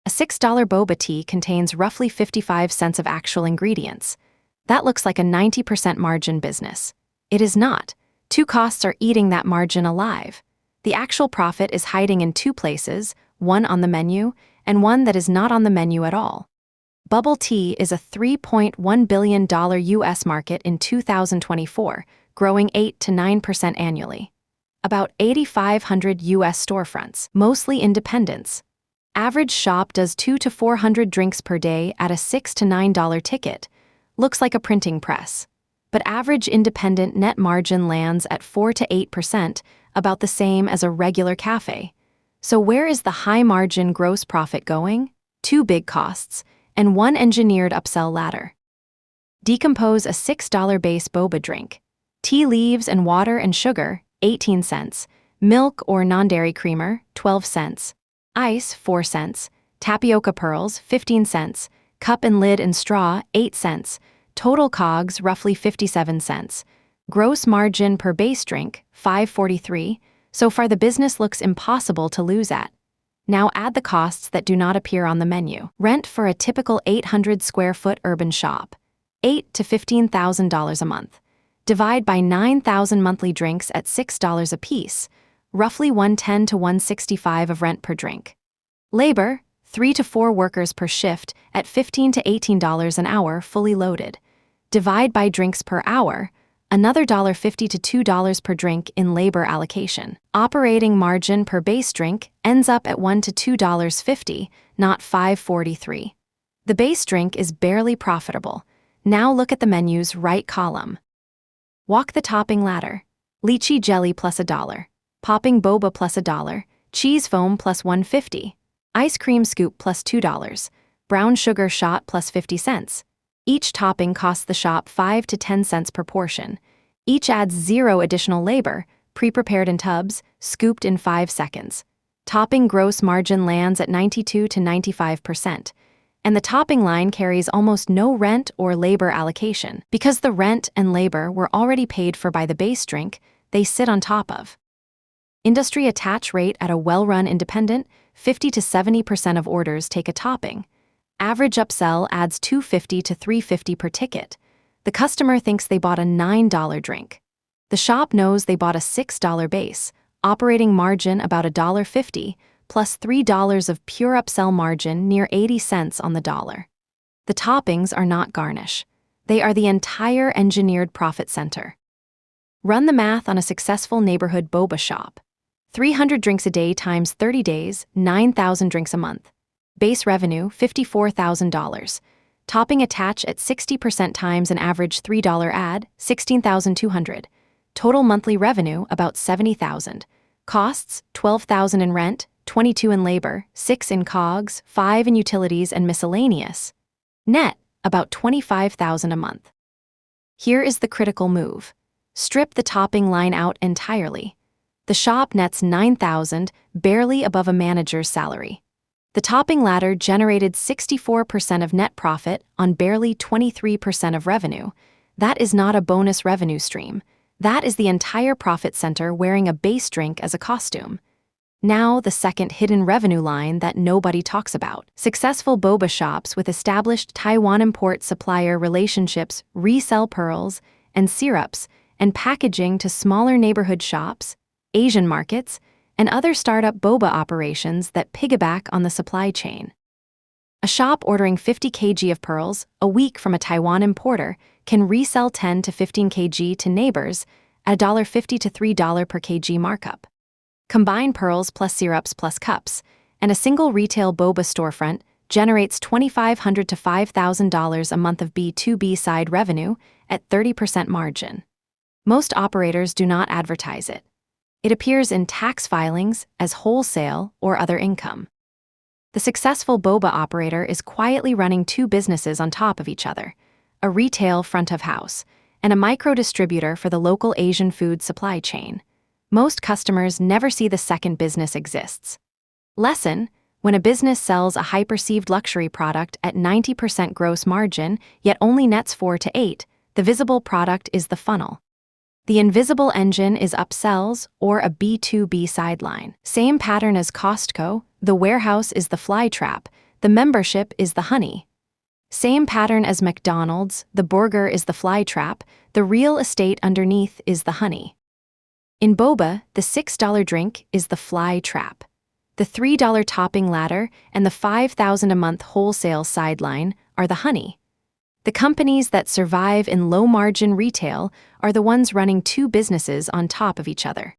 A $6 boba tea contains roughly 55 cents of actual ingredients. That looks like a 90% margin business. It is not. Two costs are eating that margin alive. The actual profit is hiding in two places, one on the menu and one that is not on the menu at all. Bubble tea is a $3.1 billion US market in 2024, growing 8 to 9% annually. About 8,500 US storefronts, mostly independents. Average shop does 200 to 400 drinks per day at a $6 to $9 ticket. Looks like a printing press. But average independent net margin lands at 4 to 8%, about the same as a regular cafe. So where is the high-margin gross profit going? Two big costs, and one engineered upsell ladder. Decompose a $6 base boba drink. Tea leaves and water and sugar, 18 cents. Milk or non-dairy creamer, 12 cents. Ice, 4 cents. Tapioca pearls, 15 cents. Cup and lid and straw, 8 cents. Total COGS, roughly 57 cents. Gross margin per base drink, $5.43. So far the business looks impossible to lose at. Now add the costs that do not appear on the menu. Rent for a typical 800 square foot urban shop, $8,000 to $15,000 a month. Divide by 9,000 monthly drinks at $6 a piece, roughly $110 to $165 of rent per drink. Labor, 3 to 4 workers per shift at $15 to $18 an hour fully loaded. Divide by drinks per hour, another $1.50 to $2 per drink in labor allocation. Operating margin per base drink ends up at $1 to $2.50, not $5.43. The base drink is barely profitable. Now look at the menu's right column. Walk the topping ladder. Lychee jelly plus $1. Popping boba plus $1. Cheese foam plus $1.50. Ice cream scoop plus $2. Brown sugar shot plus 50 cents. Each topping costs the shop 5 to 10 cents per portion. Each adds 0 additional labor, pre-prepared in tubs, scooped in 5 seconds. Topping gross margin lands at 92 to 95%. And the topping line carries almost no rent or labor allocation. Because the rent and labor were already paid for by the base drink, they sit on top of. Industry attach rate at a well-run independent, 50 to 70% of orders take a topping. Average upsell adds $2.50 to $3.50 per ticket. The customer thinks they bought a $9 drink. The shop knows they bought a $6 base, operating margin about $1.50, plus $3 of pure upsell margin near 80 cents on the dollar. The toppings are not garnish. They are the entire engineered profit center. Run the math on a successful neighborhood boba shop. 300 drinks a day times 30 days, 9,000 drinks a month. Base revenue, $54,000. Topping attach at 60% times an average $3 ad, $16,200. Total monthly revenue, about $70,000. Costs, $12,000 in rent, $22,000 in labor, $6,000 in COGS, $5,000 in utilities and miscellaneous. Net, about $25,000 a month. Here is the critical move. Strip the topping line out entirely. The shop nets $9,000, barely above a manager's salary. The topping ladder generated 64% of net profit on barely 23% of revenue. That is not a bonus revenue stream. That is the entire profit center wearing a base drink as a costume. Now the second hidden revenue line that nobody talks about. Successful boba shops with established Taiwan import supplier relationships resell pearls and syrups and packaging to smaller neighborhood shops, Asian markets, and other startup boba operations that piggyback on the supply chain. A shop ordering 50 kg of pearls a week from a Taiwan importer can resell 10 to 15 kg to neighbors at $1.50 to $3 per kg markup. Combine pearls plus syrups plus cups, and a single retail boba storefront generates $2,500 to $5,000 a month of B2B side revenue at 30% margin. Most operators do not advertise it. It appears in tax filings as wholesale or other income. The successful boba operator is quietly running two businesses on top of each other, a retail front of house and a micro distributor for the local Asian food supply chain. Most customers never see the second business exists. Lesson: when a business sells a high-perceived luxury product at 90% gross margin, yet only nets 4 to 8, the visible product is the funnel. The invisible engine is upsells or a B2B sideline. Same pattern as Costco, the warehouse is the fly trap, The membership is the honey. Same pattern as McDonald's, the burger is the fly trap, the real estate underneath is the honey. In Boba, the $6 drink is the fly trap. The $3 topping ladder and the $5,000 a month wholesale sideline are the honey. The companies that survive in low-margin retail are the ones running two businesses on top of each other.